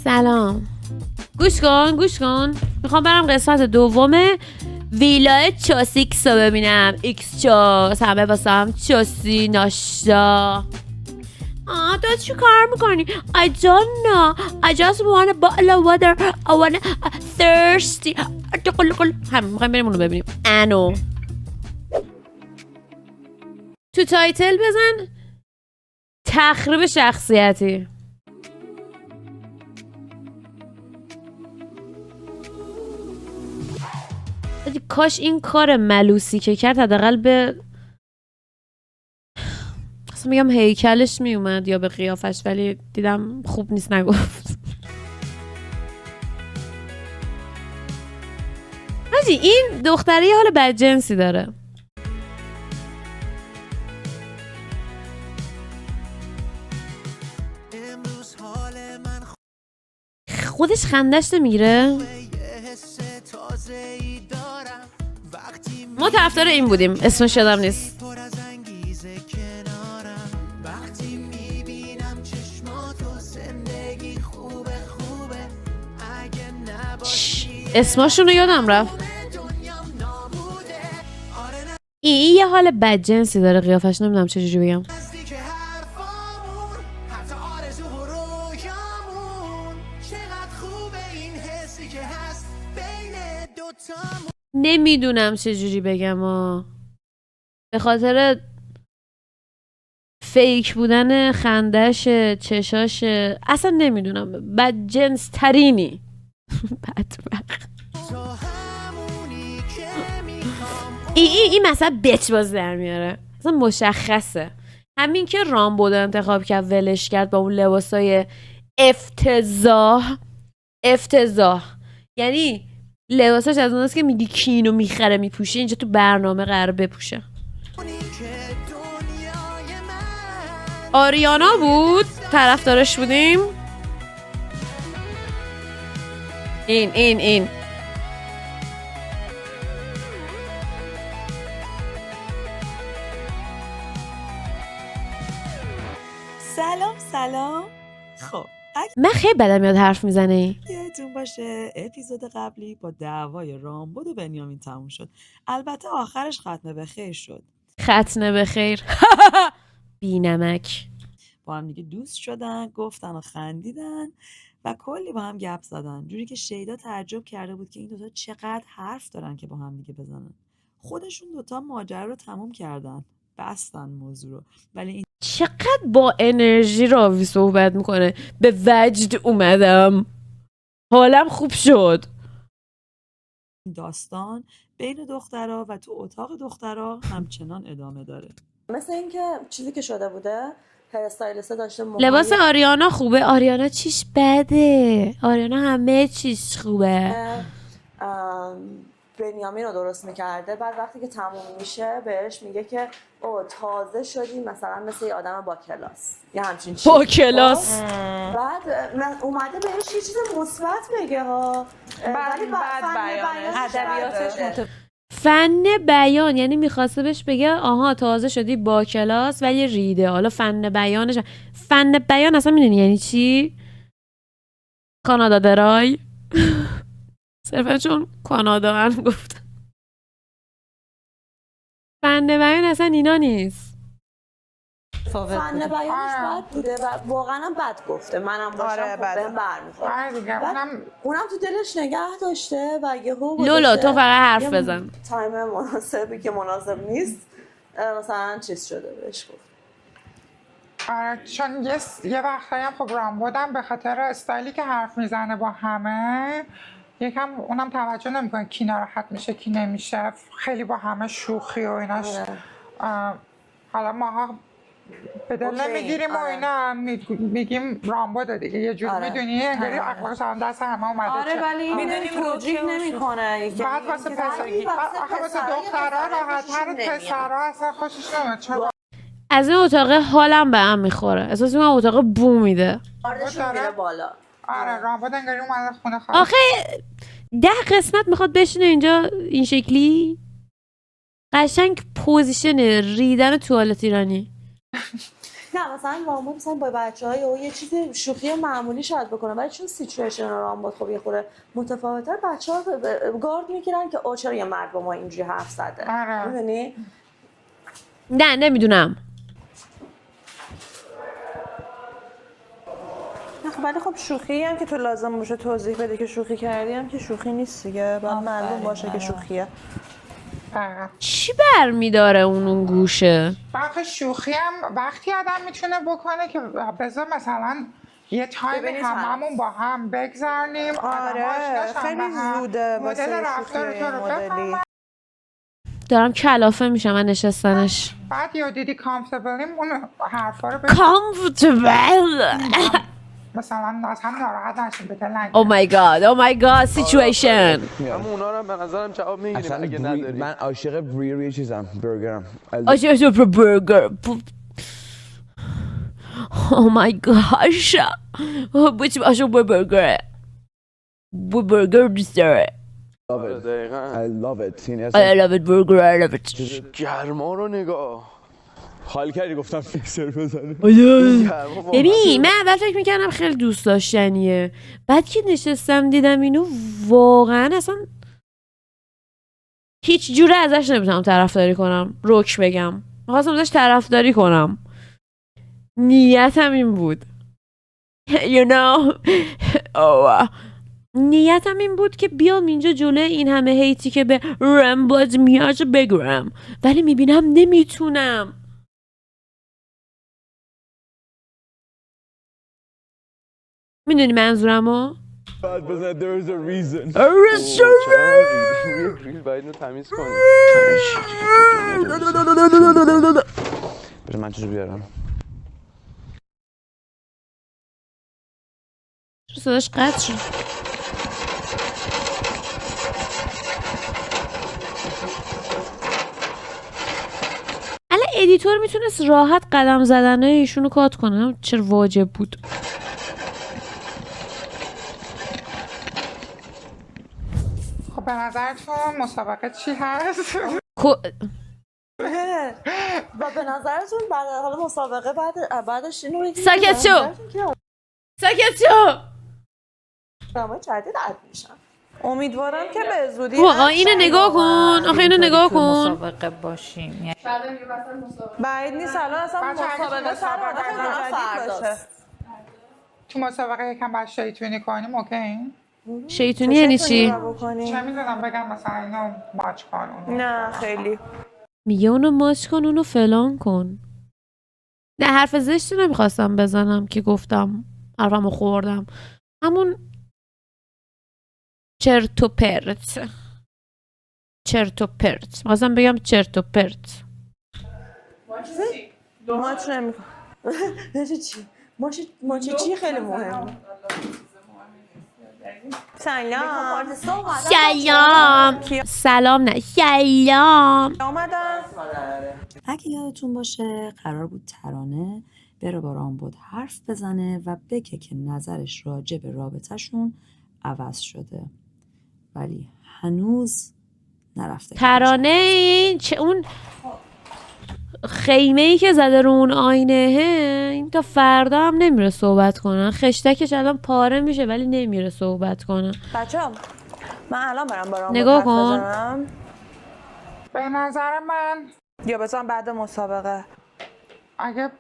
سلام. گوش کن میخوام برم قسمت دوم ویلای چاسیکس رو ببینم. ایکس چاس همه واسم چاسی ناشتا. تو چی کار میکنی؟ I don't know. I just want a bottle of water. I want thirsty. همین میخوایم بریم اونو ببینیم. انو تو تایتل بزن تخریب شخصیتی. کاش این کار ملوسی که کرد حداقل به اصلا میگم هیکلش میومد یا به قیافش، ولی دیدم خوب نیست نگفت. حاجی این دختره یه حال بدجنسی داره. خودش خندش نمیگیره. ما طرفدار این بودیم، اسمش یادم نیست. اسمشون رو یادم رفت. این یه حال بدجنسی داره قیافش، نمیدونم چجوری بگم. نمیدونم چجوری بگم به خاطر فیک بودن خندش، چشاش، اصلا نمیدونم، بدجنس ترینی. بدبخت. این مثلا بچ باز در میاره، اصلا مشخصه. همین که رامبو انتخاب کرد ولش کرد با اون لباسای افتضاح. یعنی لباساش از اوناست که میگی کینو میخره میپوشه، اینجا تو برنامه قرار بپوشه. آریانا بود طرفدارش بودیم. این سلام. خب من خیلی بدم میاد حرف میزنه این. یادتون باشه اپیزود قبلی با دعوای رامبد و بنیامین تموم شد. البته آخرش ختنه به خیر شد. ختنه به خیر. بی نمک. با هم دیگه دوست شدن، گفتن و خندیدن و کلی با هم گپ زدن، جوری که شیدا تعجب کرده بود که این دوتا چقدر حرف دارن که با هم دیگه بزنن. خودشون دوتا ماجرا رو تموم کردن، بستن موضوع رو، ولی این چقدر با انرژی راوی صحبت میکنه. به وجد اومدم، حالم خوب شد. داستان بین دخترها و تو اتاق دخترها همچنان ادامه داره. مثل اینکه چیزی که شده بوده هرستایلسته داشته لباس آریانا خوبه. آریانا چیش بده؟ آریانا همه چیش خوبه. بنیامین رو درست میکرده، بعد وقتی که تموم میشه بهش میگه که او تازه شدی مثلا مثل یه آدم با کلاس، یه همچین چیزی. با کلاس. بعد اومده بهش یه چیز مثبت بگه ها، ولی ادبیاتش فن بیان، یعنی میخواسته بهش بگه آها تازه شدی با کلاس ولی ریده. حالا فن بیان اصلا میدونی یعنی چی؟ کانادا درای. صرفا چون کانادا هم گفتم. فن بیان اصلا اینا نیست. فن بیانش بد بوده و واقعا هم بد گفته. منم باشم بهم برمیخوره. اونم تو دلش نگه داشته و یهو لولا تو فقط حرف بزن. تایم مناسبی که مناسب نیست مثلا چیز شده بهش گفت. چون یه وقتایی هم خب رامبودم به خاطر استایلی که حرف میزنه با همه یکم اونم توجه نمیکنه کی ناراحت میشه کی نمیشه، خیلی با همه شوخی و ایناش. حالا ماها به دل نمیگیریم و اینا میگیم رامبوده دیگه، یه جور میدونی انگاری اخلاقش هم دست همه اومده. ولی میدونیم توجیه نمیکنه. بعد واسه دخترها راحت‌تر، پسرها اصلا خوشش نمیاد. از این اتاق حالم به هم میخوره. احساس میکنم اتاق بو میده. میره بالا. آره رامبد انگاری اومده خونه خواهد. آخه 10 قسمت میخواد بشینه اینجا این شکلی. قشنگ پوزیشن ریدن توالت ایرانی. نه مثلا رامبد مثلا با بچه‌ها یا یه چیزی شوخی معمولی شاید بکنه، ولی چون سیچویشن رامبد خب یه خورده متفاوته، بچه‌ها گارد میگیرن که چرا یه مرد با ما اینجوری حرف زده. آره. می‌دونی؟ نه نمیدونم. ولی خب شوخی هم که تو لازم باشه توضیح بده که شوخی کردی هم که شوخی نیست دیگه، باید معلوم باشه که شوخیه. چی برمیداره اون گوشه؟ آخه شوخی هم وقتی آدم میتونه بکنه که بذار مثلا یه تایمی ببینید هممون با هم بگذرنیم. آره خیلی زوده واسه مدل رفتار شوخی تو رو مدلی. بفهمن. دارم کلافه میشم من نشستنش. بعد یا دیدی کامفتبلیم اون حرفا رو بگو. Comfortable. مثلا از هم ناراحت نشیم به دل نگیریم. Oh my god, oh my god, situation. اما اونا رو هم به نظرم جواب میگیریم اگه نداری. من عاشق بری چیزم، برگرم. آشو برگر. Oh my gosh. بچه آشو برگر. برگر دوست داره. دقیقاً. I love it. یعنی I اصلا love it burger, I love it. گرما رو نگاه. حال کردی گفتم فیکسر بزنی. گرما واقعاً. ببین من اول فکر میکردم خیلی دوست داشتنیه، بعد که نشستم دیدم اینو واقعا اصلا هیچ جوره ازش نمیتونم طرفداری کنم. روک بگم میخواستم ازش طرفداری کنم، نیتم این بود. You know. oh. نیتم این بود که بیام اینجا جلوی این همه هیتی که به رامبد میاد بگرم، ولی میبینم نمیتونم. میدونی منظورمو؟ بعد بزن there is a reason. ریل باید اینو تمیز کنی. بذار من چیزو بیارم. چرا صداش قطع شد؟ الان ادیتور میتونست راحت قدم زدنه ایشونو کات کنه، چرا واجب بود؟ خب به نظرتون مسابقه چی هست؟ و به نظرتون بعد حالا مسابقه بعدش اینو بگید ساکت شو! ساکت شو! برنامه جدید عد میشن. امیدوارم که به زودی آقا اینو نگاه کن، آخه اینو نگاه کن. مسابقه باشیم. بعید نیست الان اصلا مسابقه سر جدید باشه. تو مسابقه یکم باید شیطونی کنیم اوکی؟ شیطونی یعنی چی؟ چه میدونم بگم مثلا اینو ماچ کن اونو. نه خیلی میگه اونو ماچ کن اونو فلان کن. نه حرف زشتی نمیخواستم بزنم که گفتم حرفمو خوردم، همون چرت و پرت. چرت و پرت میخواستم بگم چرت و پرت. ماچ نمیکن. چی؟ ماچ چی خیلی مهمه. سلام. سلام نه سلام. آمدن. اگه یادتون باشه قرار بود ترانه بره با رامبد حرف بزنه و بگه که نظرش راجع به رابطه‌شون عوض شده، ولی هنوز نرفته. ترانه این چه اون خیمه ای که زده رو اون آینه این تا فردا هم نمیره صحبت کنن. خشتکش الان پاره میشه ولی نمیره صحبت کنن. بچه‌ها من الان برم با رامبد نگاه حرف کن. بزنم به نظر من یا بزنم بعد مسابقه. اگه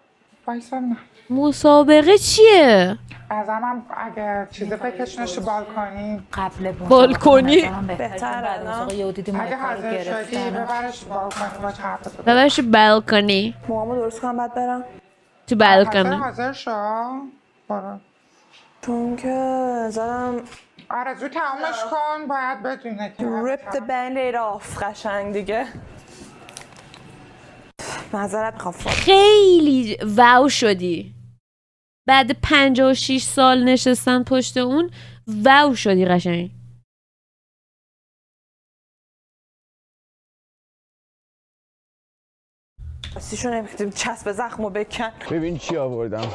وایسا نه مسابقه چیه؟ از من اگه چیزی بکشنش تو بالکنی قبل بالکنی؟ بهتره، بعد نه؟ مسابقه یهو دیدیم اگه مایکا رو حاضر شدی گرفتن. ببرش تو بالکنی باش حرف بزن. ببرش بالکنی. موامو درست کنم بعد برم تو بالکنی. حاضر شو برو. چون که نظرم آرزو تمامش کن باید بدونه که rip the band-aid off قشنگ دیگه. معذرت میخوام خیلی واو شدی بعد 56 سال نشستن پشت اون. واو شدی قشنگ. راستیشو نمی‌خوام چسب زخمو بکن. ببین چی آوردم.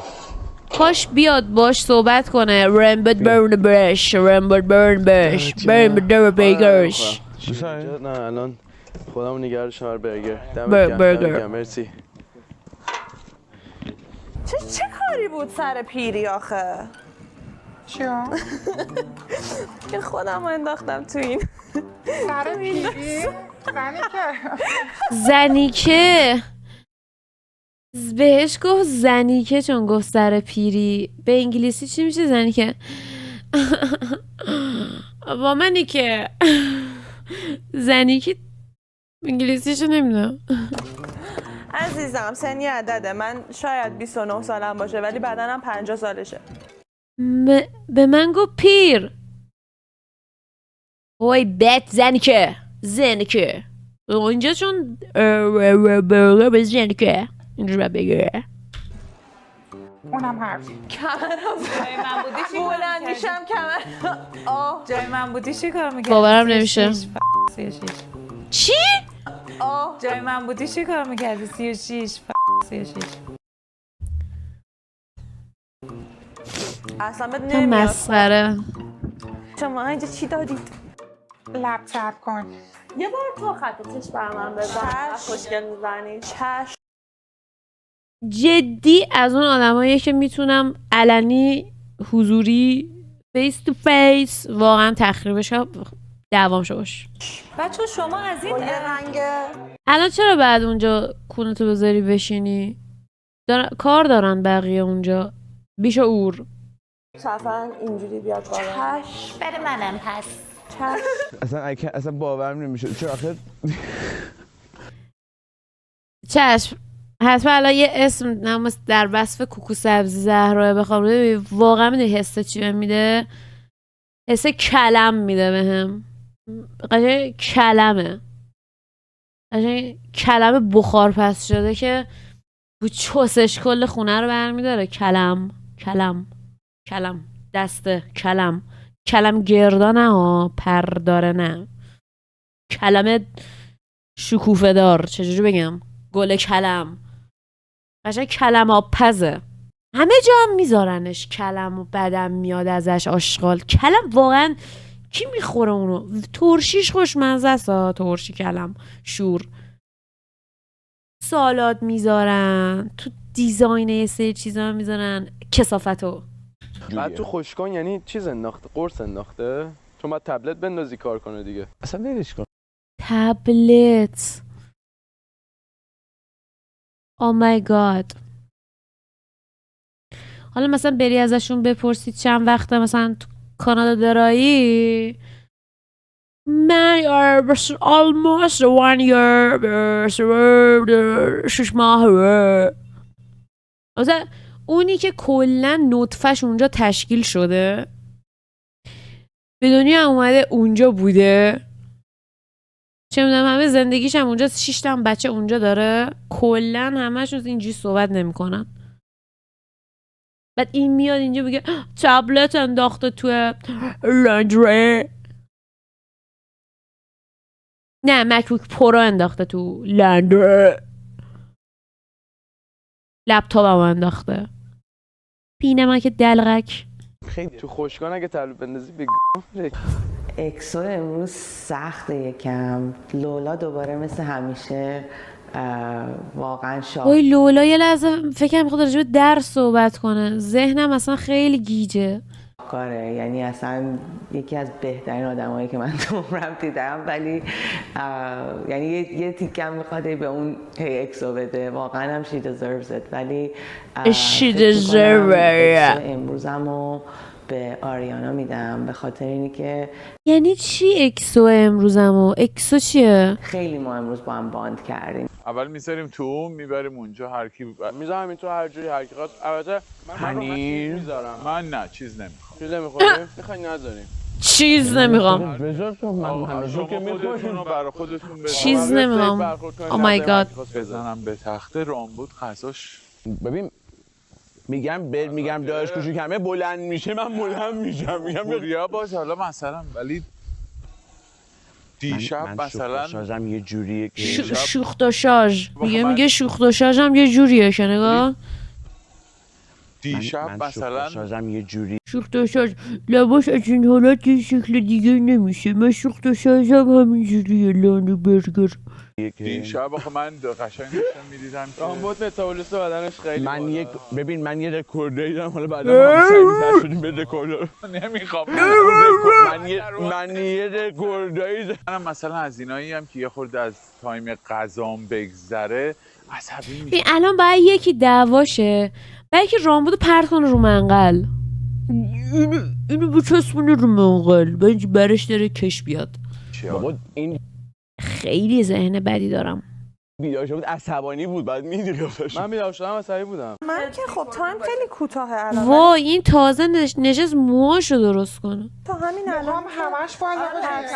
کاش بیاد باش صحبت کنه. رامبد برن برش رامبد برن برش برن در بیگرش. نه الان خودمو نگرشم برگر. برگر. مرسی. چه کاری بود سر پیری آخه؟ چیا؟ که خودم رو انداختم تو این. سر پیری؟ زنیکه بهش گفت زنیکه چون گفت سر پیری. به انگلیسی چی میشه زنیکه؟ با منی که زنیکه انگلیسیشو نمیدونم. عزیزم سنی عدده، من شاید 29 سالم باشه ولی بدنم 50 سالشه. به من گفت پیر. وای بد زنیکه اینجا چون به زنیکه اینجا بگه. اونم حرف. کمرم جای من بودی چی کار بلندیشم کمر. آه جای من بودی چی کار میکردی؟ باورم نمیشه. 36 چی؟ آه جای من بودی چی کار میکردی؟ 36 اصلا بهت تا نمیاد. مسخره. شما اینجا چی دادید؟ لب چپ کن. یه بار تو خط چشم بر من بزن. خوشگل میزنی. چشم. جدی از اون آدماییه که میتونم علنی حضوری فیس تو فیس واقعا تخریبش کنم دوام باش. بچه شما از این با یه رنگ الان چرا بعد اونجا کونتو بذاری بشینی؟ کار دارن بقیه اونجا بیشعور. صفن اینجوری بیاد بالا. چشم بره منم پس چشم. اصلا باورم نمیشه چون آخه چشم حتما الان یه اسم در وصف کوکو سبزی زهرا بخوام واقعا میده حسه چی بهم میده؟ حس کلم میده بهم. قشنگ کلمه. قشنگ کلم بخار پس شده که بو چوسش کل خونه رو برمیداره. کلم دسته کلم گردا نه ها پرداره نه. کلم شکوفه دار چجوری بگم؟ گل کلم. قشنگ کلم آبپزه. همه جا هم میذارنش کلم و بدم میاد ازش آشغال. کلم واقعا کی میخوره اونو؟ ترشیش خوشمزه است ها. ترشی کلم شور سالاد میذارن تو دیزاین یه سری چیزا میذارن کثافتو. بعد تو خوشکن یعنی چیز انداخته قرص انداخته چون باید تبلت بندازی کار کنه دیگه. اصلا ولش کن. تبلت او مای گاد. حالا مثلا بری ازشون بپرسید چند وقته مثلا تو کانادا درایی من almost 1 year 6 ماه. مثلا اونی که کلا نطفش اونجا تشکیل شده به دنیا اومده اونجا بوده چه میدونم همه زندگیش هم اونجا 6 تا بچه اونجا dاره کلا همشون اینجوری صحبت نمیکنن. بعد این میاد اینجا بگه تبلت انداخته تو لندری. نه مکبوک پرو انداخته تو لندری. لپتاپم انداخته. پینه من که دلغک. خیلی تو خوشکن اگه تبلت بندازی به اکسو امروز سخته یکم. لولا دوباره مثل همیشه واقعا وای لولا یه لحظه فکرم میخواد راجع به درس صحبت کنه. ذهنم اصلا خیلی گیجه. کاره، یعنی اصلا یکی از بهترین آدمایی که من تو عمرم دیدم، ولی یعنی یه تیکم میخواد به اون اکسو بده. واقعا هم she deserves it. ولی she deserves it. امروزمو به آریانا میدم به خاطر اینی که یعنی چی اکسو امروزمو؟ اکسو چیه؟ خیلی ما امروز با هم باند کردیم. اول میذاریم تو میبریم اونجا هر کی میذارم این تو هر جوری هر کی خواست. البته من میذارم. من نه چیز نمیخوام. چیز نمیخوری؟ میخوای نذاریم. چیز نمیخوام. بذار تو من شما که خودتون رو برای خودتون بذارید. چیز نمیخوام. او مای گاد. بزنم به تخته رامبود غذاش. ببین میگم داش کوچیکمه بلند میشه من بلند میشم. میگم پوریا باز حالا مثلا ولی دیشب مثلا شازم یه جوریه که شوخ و شاژ میگه شوخ و شاژم یه جوریه که نگاه دیشب مثلا شازم یه جوری شوختاشاش لباس از این حالت یه شکل دیگه نمیشه. من شوختاشاشم همینجوریه لانه برگر. دیشب آخه من قشنگ داشتم می‌دیدم که رامبد متابولیسم بدنش خیلی من یه رکورد دارم حالا بعدا ما سعی شدیم به رکورد نمیخوام. من یه رکوردایی دارم. منم مثلا از اینایی هم که یه خورده از تایم غذام بگذره عصبی میشم. ببین الان باید یکی دعواشه باید که رامبدو پرت کنه رو منقل. اینو بچسبونه رو منقل برش داره کش بیاد. بابا این خیلی ذهن بدی دارم. بیدار شد عصبانی بود بعد میدونی من بیدار شدم عصبی بودم. من که خب تایم خیلی کوتاهه الان. وای این تازه نشست موهاشو درست کنه. تا همین الان همش بالا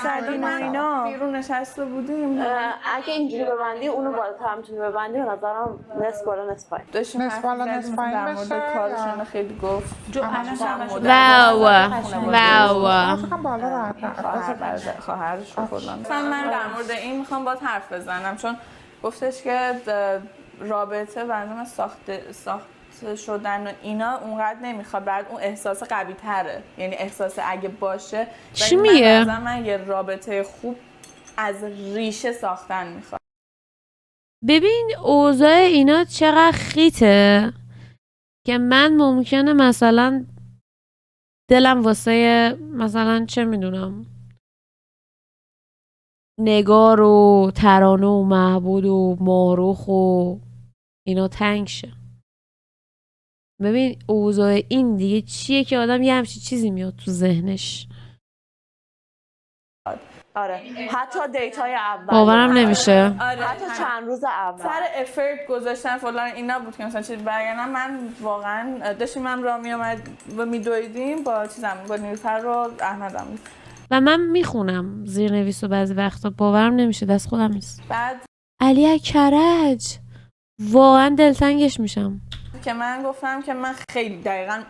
سردین و اینا بیرون نشسته بودیم. اگه اینجوری ببندی اونو بالاتر میتونی ببندی. به نظرم نصف بالا نصف پایین. داشتیم نصف بالا نصف پایین در مورد بشه. کارشون خیلی گفت. واو فکرم بالا راحت خواهرش فلان. مثلا من در مورد این میخوام باید حرف بزنم چون گفتش که رابطه برنامه ساخته شدن و اینا اونقدر نمیخواد. بعد اون احساس قوی تره. یعنی احساس اگه باشه. چی میگه؟ من یه رابطه خوب از ریشه ساختن میخواد. ببین اوضاع اینا چقدر خیته که من ممکنه مثلا دلم واسه مثلا چه میدونم نگار و ترانه و محبود و ماروخ و اینا تنگ شه. ببین اوضاع این دیگه چیه که آدم یه همچین چیزی میاد تو ذهنش. آره حتی دیتای اول باورم نمیشه. آره حتی چند روز اول سر افرت گذاشتن فلان اینا بود که مثلا چیز برگردم. من واقعا داشتیم من را میامد و میدویدیم با چیزم با نیلوفر رو احمدم و من میخونم زیرنویس و بعضی وقتا باورم نمیشه دست خودم نیست. بعد علی کرج واقعا دلتنگش میشم که من گفتم که من خیلی دقیقاً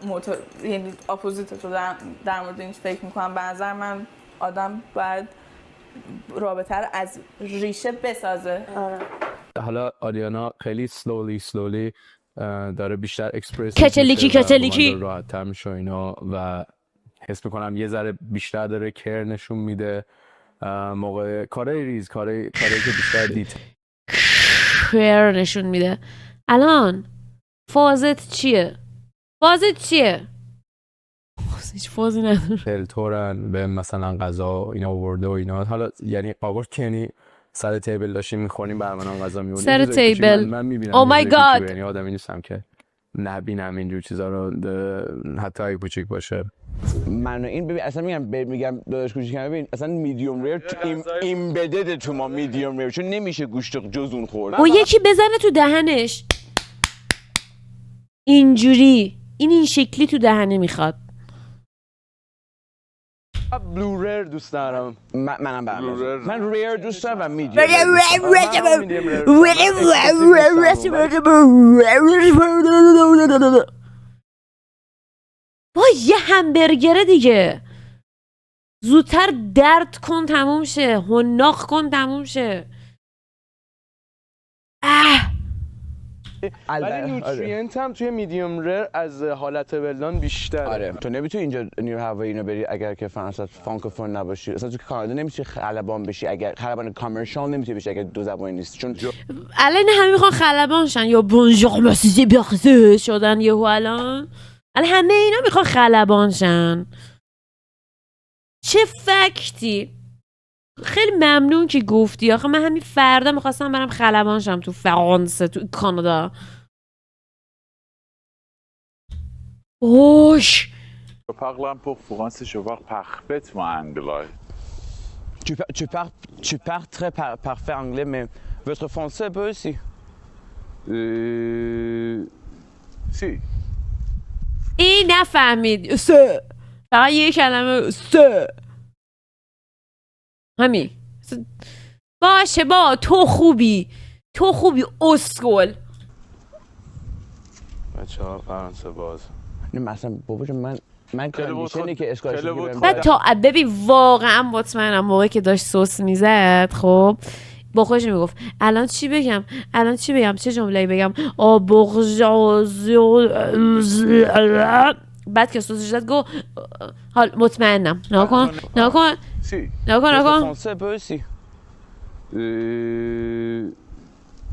یعنی اپوزیت تو در مورد این فکر میکنم. به نظر من آدم باید رابطه رو از ریشه بسازه. حالا آریانا خیلی سلولی داره بیشتر اکسپرس کچلیکی راحت تر میشه اینا و حس میکنم یه ذره بیشتر داره کر نشون میده موقع کارهای ریز کارهایی که بیشتر دیتیل کر نشون میده. الان فازت چیه؟ هیچ فازی نداره. تورن به مثلا غذا اینا ورده و اینا. حالا یعنی قاقر کنی سر تیبل داشتیم میخوریم برمنان غذا میونیم سر تیبل من میبینم او مای گاد. یعنی آدمی نیستم که نبینم اینجور چیزا رو حتی اگه کوچیک باشه. من این ببین اصلا میگم داداش کوچیکم ببین اصلا میدیوم ریر ایمبدد تو ما میدیوم ریر چون نمیشه گوشت جز اون خورد. و یکی بزنه تو دهنش اینجوری این شکلی تو دهنه میخواد. بلو ریر دوست دارم. منم من ریر دوست دارم و میدیوم. وای یه همبرگره دیگه زودتر درد کن تموم شه. حناق کن تموم شه. ولی نوتریانت هم توی میدیوم ریر از حالت ولدان بیشتره. آره تو نمیتونی اینجا نیر هوایی اینو بری اگر که فرانسه فرانکوفون نباشی. اصلا تو کانادا نمیتونی خلبان بشی اگر خلبان کامرشال نمیتونی بشی اگر دو زبانی نیست چون الان همه میخوان خلبان شن یا بونژور مسیزی بیاخته شدن یهو الان همه اینا میخوان خلبان شن. چه فکتی. خیلی ممنون که گفتی. آخه من همین فردا میخواستم برم خلبان شم تو فرانسه تو کانادا. اوش Je parle un peu français, je parle parfaitement anglais. Tu parles très parfait anglais mais votre français peut aussi. Si. این نفهمید. سه فقط یه کلمه سه همین. باشه با تو خوبی اسکل. بچه ها فرانسه باز نه مثلا بابا جون من کاندیشنی که اسکالش میگیرم بعد تا ببین واقعا مطمئنم موقعی که داشت سس میزد خب با خودش میگفت الان چی بگم چه جمله‌ای بگم بعد که سوسیس داد گفت حال مطمئنم نکن نکن سی نکن نکن français peut aussi.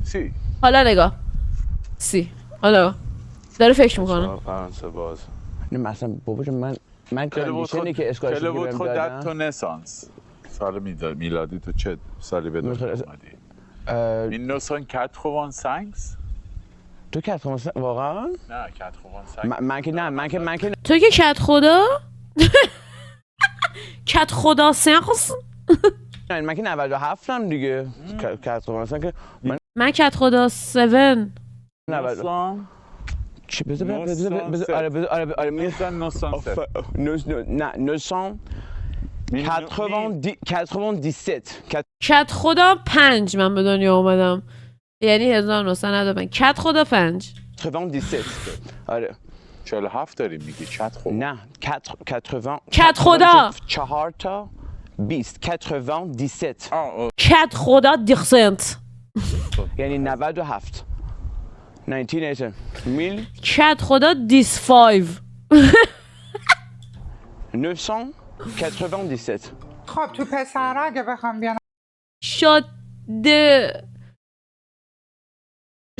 سی حالا نگاه سی حالا داره فکر میکنه فرانسه باز. نه مثلا بابا جون من کلوود کاندیشنی که اسکالرشیپ کلوود بهم خودت دادن تو نسانس سال میلادی تو چه سالی به دنیا اومدی؟ این نوسان 85 تو که واقعا نه 85 من که تو که کت خدا کت خدا سنخص نه من که 97 ام دیگه مثلا که من کت خدا 7 نوسان چی بذار آره نوسان نه 97 کت خدا 5 من به دنیا اومدم یعنی 1995 کت خدا 5 97 آره 47 داریم میگی چت خب نه 80 کت خدا 4 تا 20 97 کت خدا دیخسنت یعنی 97 1980 کت خدا دیس 5 997 خب تو پسر اگه بخوام بیان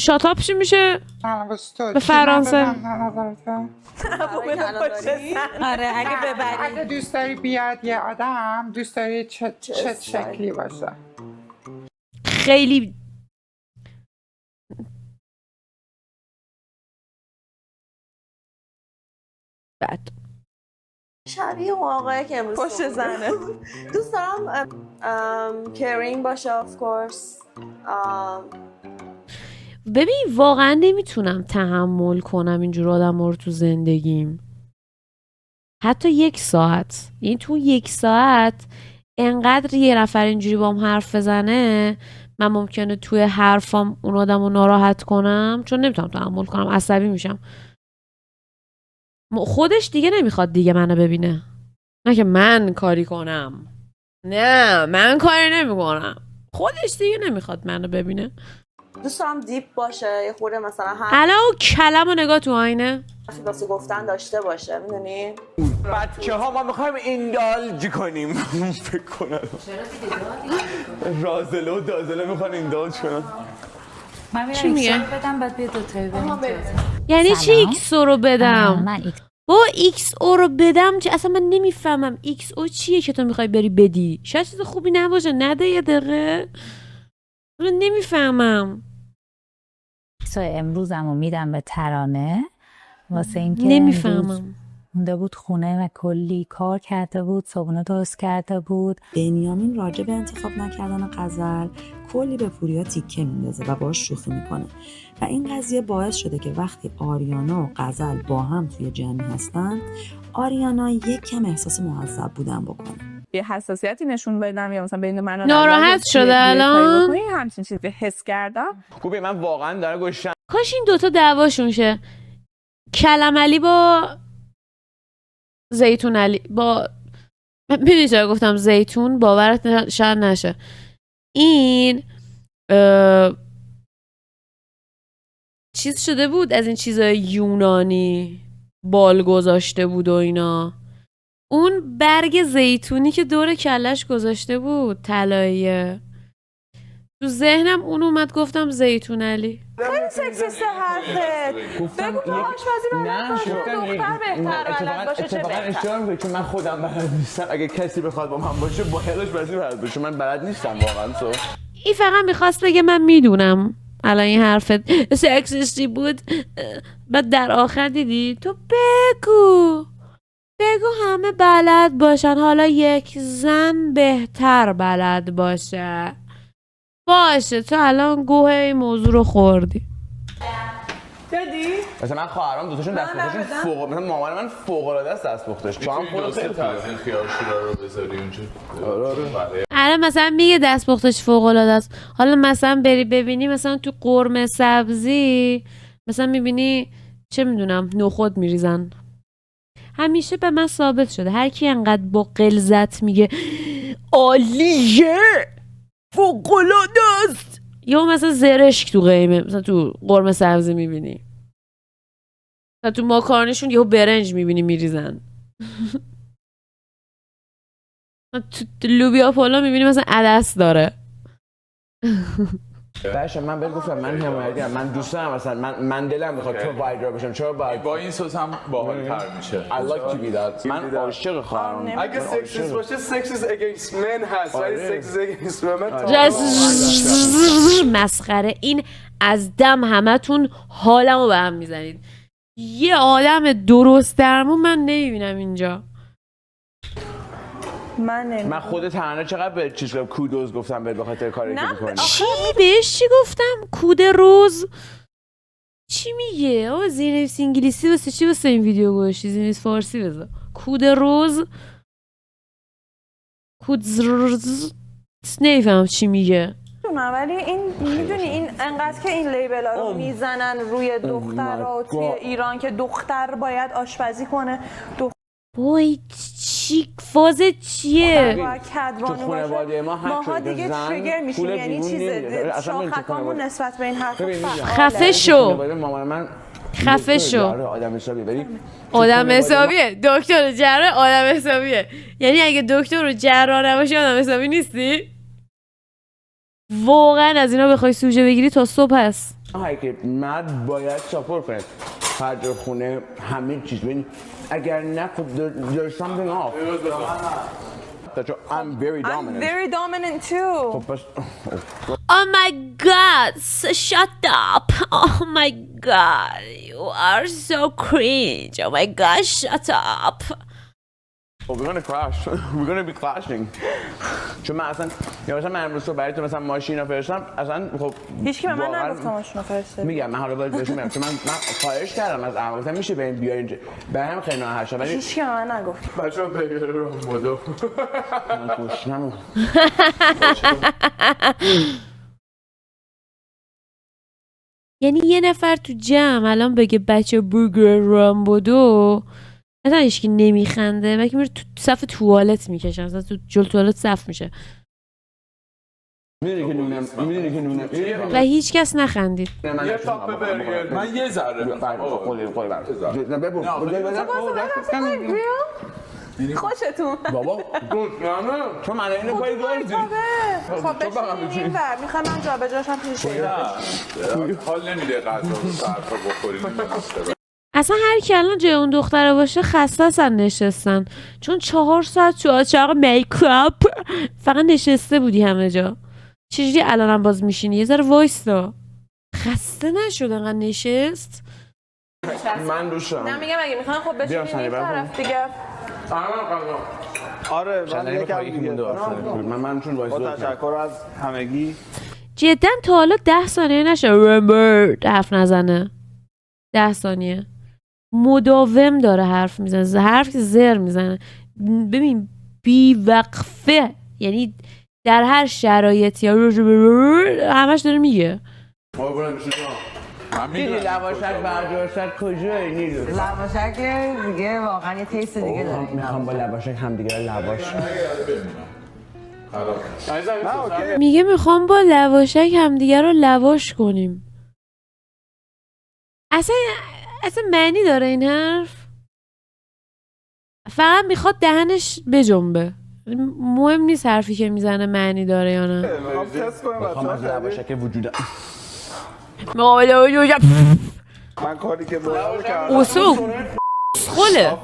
شاتاپ چی میشه؟ به فرانسه آره اگه ببری اگه دوست داری بیاد یه آدم دوست داری چه شکلی باشه؟ خیلی بد شبیه اون آقایی که امروز پشت زنه. دوست دارم کرینگ باشه of course. ببین واقعا نمیتونم تحمل کنم اینجور آدم رو تو زندگیم حتی 1 ساعت یعنی تو 1 ساعت انقدر یه نفر اینجوری با هم حرف بزنه من ممکنه توی حرفام اون آدم رو ناراحت کنم چون نمیتونم تحمل کنم عصبی میشم خودش دیگه نمیخواد دیگه منو ببینه نه که من کاری کنم نه من کاری نمیکنم خودش دیگه نمیخواد منو ببینه دوست دارم دیپ باشه یه خورده مثلا الان اون کلم و نگاه تو آینه حرفی واسه گفتن داشته باشه میدونی بچه ها ما میخوایم ایندالج کنیم فکر کنم رازله و دازله میخوان ایندالج کنن من چی میرم میگه؟ ایکس بدم بعد بیا دوتایی بریم یعنی چی سلام. ایکس رو بدم من ایکس با ایکس او رو بدم چه اصلا من نمیفهمم ایکس او چیه که تو میخوای بری بدی شاید چیز خوبی نباشه نده یه دقیقه من نمیفهمم امروزمو میدم به ترانه واسه اینکه نمیفهمم مونده بود خونه و کلی کار کرده بود صبحونه درست کرده بود بنیامین راجع به انتخاب نکردن غزل کلی به پوریا تیکه میندازه و باهاش شوخی میکنه و این قضیه باعث شده که وقتی آریانا و غزل با هم توی جمعی هستن آریانا یک کم احساس معذب بودن بکنه یه حساسیتی نشون بدم یا مثلا بین من و ناراحت غزل شده یه کاری الان؟ بکنی، همچین چیزی حس کردم. خوبه من واقعا داره گوشم کاش این دوتا دعواشون شه کلم علی با زیتون علی با میدونی چرا گفتم زیتون باورت شاید نشه این چیز شده بود از این چیزای یونانی بال گذاشته بود و اینا اون برگ زیتونی که دور کلش گذاشته بود طلاییه تو ذهنم اون اومد گفتم زیتون علی خیلی سکسیست حرفت. بگو تو آشپزی بلد باشه دختر بهتر بلد باشه چه اتفاقا بهتر. اشتباه میکنی چون من خودم بلد نیستم اگه کسی بخواد با من باشه با هلش بازی بلد باشه من بلد نیستم واقعا تو این فقط میخواست بگه من میدونم الان این حرفت سکسیستی بود بعد در آخر دیدی تو بگو همه بلد باشن حالا یک زن بهتر بلد باشه تو الان گوه این موضوع رو خوردی دیدی؟ مثلا من خواهرام دوتاشون دستپختشون فوق مثلا مامان من فوق العاده است دستپختش تو هم خودت خیلی این خیار شیرا رو بذاری اونجا الان مثلا میگه دستپختش فوق العاده است حالا مثلا بری ببینی مثلا تو قرمه سبزی مثلا میبینی چه میدونم نخود میریزن همیشه به من ثابت شده هر کی انقدر با غلظت میگه عالیه فوق العاده است یا مثلا زرشک تو قیمه مثلا تو قرمه سبزی میبینی و تو ماکارونیشون یهو برنج میبینی میریزن. تو لوبیا پلو میبینی مثلا عدس داره. باشه من بهت گفتم من حمایتیم، من دوست دارم مثلا من دلم میخواد تو وایدر بشم. چرا باید با این سس هم باحال‌تر میشه. I like to be that. من عاشق خواهرام. اگه سکسیست باشه سکسیست against men هست ولی سکسیست against women مسخره. این از دم همتون حالمو به هم میزنید. یه آدم درست درمون من نمیبینم اینجا. من خود تنها چقدر به چیز کودوز گفتم به خاطر کاری که می‌کنی. چی بهش چی گفتم؟ کود روز چی میگه؟ آقا زیرنویس انگلیسی واسه چی واسه این ویدیو گوشی؟ زیرنویس فارسی بذار. کود روز کود زرز نمیفهم چی میگه. ولی این میدونی این انقدر که این لیبل ها رو میزنن روی دخترها توی ایران که دختر باید آشپزی کنه. وای چی فاز چیه؟ تو خانواده ما دیگه تریگر میشیم، یعنی چیز شاخکامون نسبت به این حرف خفه شو. خفه شو. آدم حسابیه. دکتر جراح آدم حسابیه. یعنی اگه دکتر و جراح نباشی آدم حسابی نیستی؟ واقعا از اینا بخوای سوژه بگیری تا صبح هست. مرد باید ساپورت کنه. خرج خونه همه چیز. ببین اگر نه خب there's something off. I'm very dominant. I'm very dominant too. Oh my god, shut up. Oh my god, you are so cringe. Oh my god, shut up. Oh, we're gonna crash. We're gonna be clashing. چون من اصلا من امروز برای تو مثلا ماشینا فرستم اصلا خب هیچکی به من نگفت ماشینا فرستاد. میگم من حالا باید بهشون میگم چون من خواهش کردم از اما گفتم میشه بریم بیارین به هم خیلی ناراحت شدم ولی هیچکی به من نگفت. بچه‌ها بگیر رو مودو. من گوشنم. یعنی یه نفر تو جمع الان بگه بچه برگر رامبودو اصلا هیچکی نمیخنده. بلکه میره تو صف توالت میکشن. اصلا تو جلو توالت صف میشه و هیچ کس نخندید. یه تاپ برگر من یه ذره خوشتون بابا چون من اینو پای گاردی خب بشینیم بر میخوام من جا به جاشم پیش حال نمیده غذا رو سرفا بخوریم. اصلا هر کی الان جای اون دختره باشه خسته اصلا نشستن چون 4 ساعت تو اتاق میکاپ فقط نشسته بودی همه جا. چجوری الانم باز میشینی؟ یه ذره وایستا. خسته نشد انقدر نشست؟ من دوستم. نه میگم اگه میخوان خب بشینیم این طرف دیگه. آره من یکم دیگه من چون وایس با تشکر از همگی. جدا تا حالا 10 ثانیه نشه رامبرت حرف نزنه. 10 ثانیه مداوم داره حرف میزنه. حرف زر میزنه. ببین بی وقفه، یعنی در هر شرایطی همش داره میگه. دیدی لواشک برداشت کجایی نیلو؟ لواشک دیگه واقعا یه تیست دیگه داره. میخوام با لواشک هم دیگه لواش. میگه میخوام با لواشک همدیگه رو لواش کنیم. اصلا معنی داره این حرف؟ فقط میخواد دهنش بجنبه. مهم نیست حرفی که میزنه معنی داره یا نه. میخوام از لواشک وجودم. من کاری که باید کردم اصول خوله.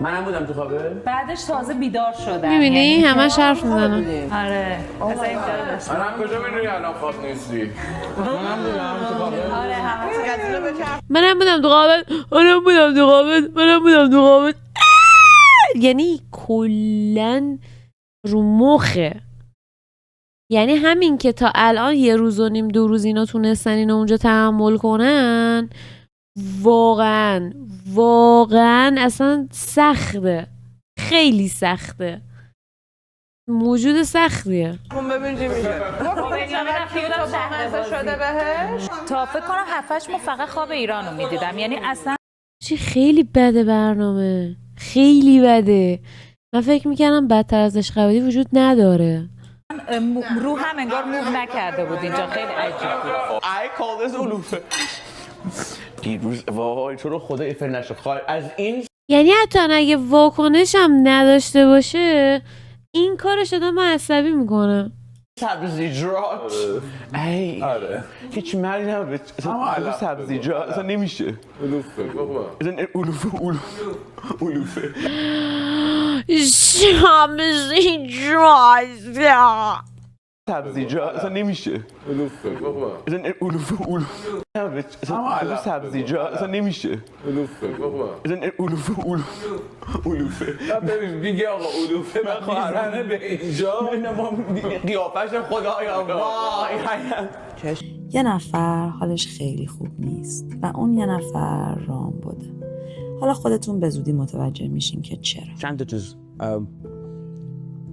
منم بودم تو خوابه؟ بعدش تازه بیدار شدم. میبینی؟ همش حرف میزنه. آره. من کجا میدونی الان خواب نیستی؟ منم بودم تو خوابه؟ آره همه منم بودم تو خوابت. یعنی کلن رو مخه. یعنی همین که تا الان 1 روز و نیم 2 روز اینا تونستن اینو اونجا تحمل کنن واقعا اصلا سخته. خیلی سخته. موجود سختیه. ببین چی میشه. شده بهش. تا فکر کنم 7-8 ماه فقط خواب ایرانو میدیدم. یعنی اصلا چی خیلی بده برنامه. خیلی بده. من فکر میکنم بدتر از عشق ابدی وجود نداره. روحم انگار موو نکرده بود اینجا. خیلی عجیب بود. I call this علوفه. دیروز وای تو رو خدا افر نشه از این یعنی حتی اگه واکنش هم نداشته باشه این کارش آدم عصبی میکنه. سبزیجات ای هیچ معنی نداره سبزیجات اصلا نمیشه علوفه سبزیجات اصلا نمیشه سبزیجات اصلا نمیشه علوفه ببین میگه آقا علوفه میزنه به اینجا قیافش خدایا وای یه نفر حالش خیلی خوب نیست و اون یه نفر رامبده. حالا خودتون به زودی متوجه میشین که چرا. چند تا چیز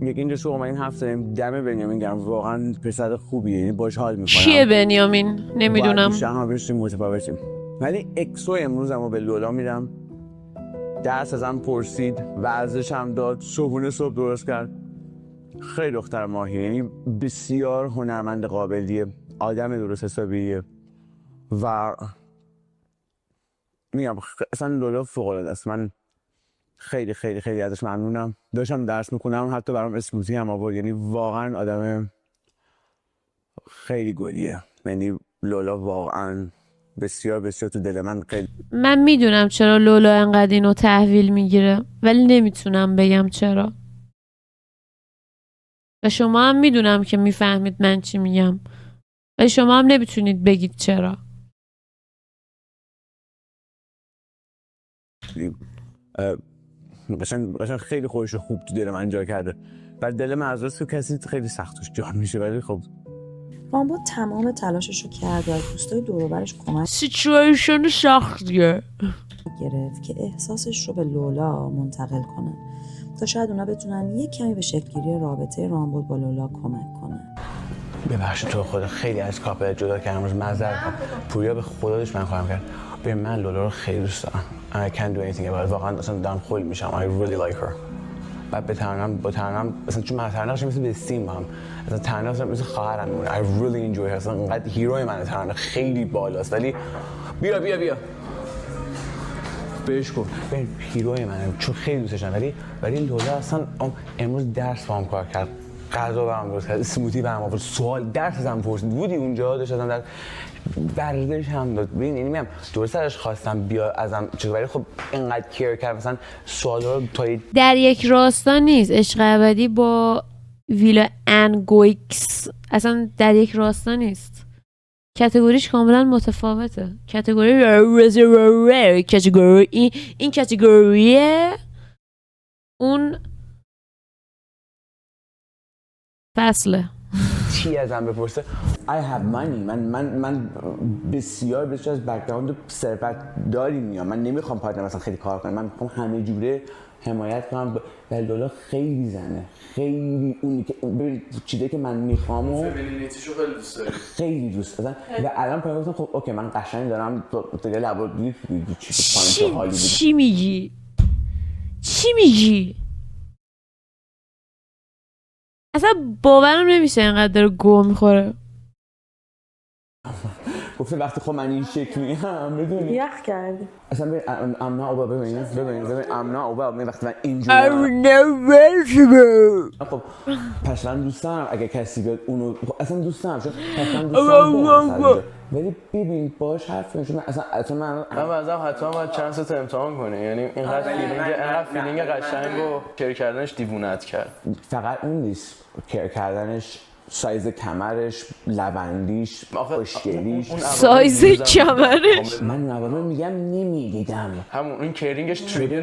یکی اینجا شو این هفته دم بنیامین گرم واقعا پسر خوبیه، یعنی باش حال میکنم. کیه بنیامین؟ نمیدونم. شما بشیم متفاوتیم. ولی اکسو امروزمو به لولا میدم. درس ازم پرسید، ورزش هم داد، صبحونه صبح درست کرد. خیلی دختر ماهیه، یعنی بسیار هنرمند قابلیه، آدم درست حسابیه و میگم اصلا لولا فوق العاده است. من خیلی خیلی خیلی ازش ممنونم. داشتم درس میکنم، حتی برام اسموزی هم آورد، یعنی واقعا آدم خیلی گلیه. یعنی لولا واقعا بسیار بسیار تو دل من خیلی. من میدونم چرا لولا انقدر اینو تحویل میگیره ولی نمیتونم بگم چرا. و شما هم میدونم که میفهمید من چی میگم ولی شما هم نمیتونید بگید چرا. قشنگ خیلی خودش خوب تو دل من جا کرده. بعد دل من از که کسی خیلی سختش جان میشه ولی خب رامبو تمام تلاشش رو کرد و دوستای دور و برش کمک سیچویشن سختیه گرفت که احساسش رو به لولا منتقل کنه تا شاید اونا بتونن یک کمی به شکلگیری رابطه رامبو با لولا کمک کنه. ببخشید تو خدا خیلی از کاپل جدا کردم، امروز معذرت میخوام. پوریا به خودش من خواهم کرد. ببین من لولا رو خیلی دوست دارم. I can't do anything about it. واقعا اصلا دارم خول میشم. I really like her. بعد به ترنم مثلا چون من ترنمش مثل بستیم هم. مثلا ترنم مثل خواهرم میمونه. I really enjoy her. اصلا اینقدر هیروی منه ترنم خیلی بالاست ولی بیا بهش گفت ببین هیروی منه چون خیلی دوستش دارم ولی لولا اصلا امروز درس فهم کار کرد. غذا برام درست کرد، اسموتی برام آورد، سوال درسم پرسید. بودی اونجا داشتم در ورزش هم داد. ببین یعنی میگم درست ازش خواستم بیا ازم چیزی ولی خب اینقدر کیر کرد مثلا سوالا رو تا در یک راستا نیست. عشق ابدی با ویلا انگویکس اصلا در یک راستا نیست. کاتگوریش کاملا متفاوته. کاتگوری این کاتگوریه اون فصله. چی ازم بپرسه I have money. من بسیار از بک‌گراند ثروت داری میام. من نمیخوام پارتنر مثلا خیلی کار کنم. من میخوام همه جوره حمایت کنم. لولا خیلی زنه، خیلی اونی که ببین چیزی که من میخوام و فمینینیتیشو خیلی دوست داری. خیلی دوست دارم و الان گفتم خب اوکی من قشنگ دارم تو لبا چی میگی؟ اصلا باورم نمیشه اینقدر داره گو میخوره. گفته وقتی خب من این شکلی هم بدونی یخ کردی اصلا ببین امنا اوبا ببین امنا اوبا وقتی من اینجوری خب پس من دوست دارم اگه کسی بیاد اونو اصلا دوست دارم چون پس من دوست دارم ولی ببین باش حرف نمیشه. اصلا من بعضا حتما باید چند تا امتحان کنه. یعنی اینقدر فیلینگ قشنگ و کیر کردنش دیوونت کرد. فقط اون نیست، کیر کردنش، سایز کمرش، لبندیش، خوشگلیش. سایز کمرش من نوارم میگم نمیدیدم. همون این کیرینگش تریگر.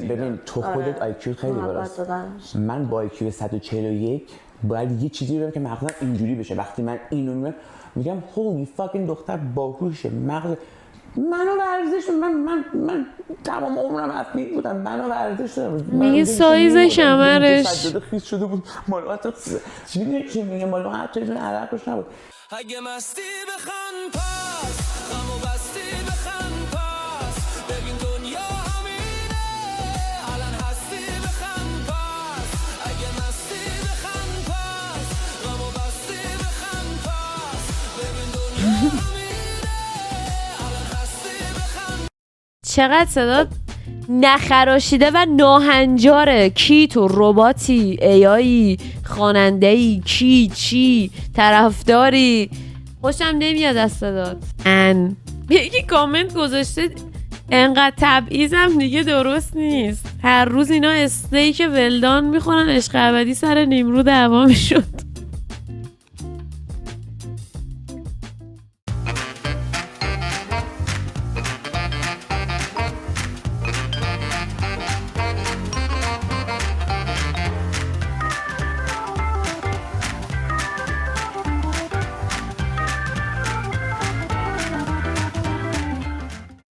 ببین تو خودت آیکیو خیلی بالاست. من با آیکیو 141 باید یه چیزی رو که مغزم اینجوری بشه. وقتی من اینو میگم هولی فاکینگ دختر باهوشه، مغز منو ورزش من تمام عمرم اتلیت بودم. منو ورزش دارم. میگه سایز کمرش سجاده خیس شده بود. مال حتی چی میگه مال حتی این عرقش نبود. اگه مستی بخند پس غمو بستی بخند پس ببین دنیا همینه الان هستی بخند پس اگه مستی بخند پس غمو بستی بخند پس ببین دنیا همینه الان چقدر صدات نخراشیده و ناهنجاره. کی تو؟ رباتی؟ ایایی؟ خواننده‌ای؟ کی؟ چی؟ طرفداری؟ خوشم نمیاد از صدات. یکی کامنت گذاشته انقدر تبعیضم دیگه درست نیست. هر روز اینا استیک ولدان میخورن، عشق ابدی سر نیمرو دعوا میشد.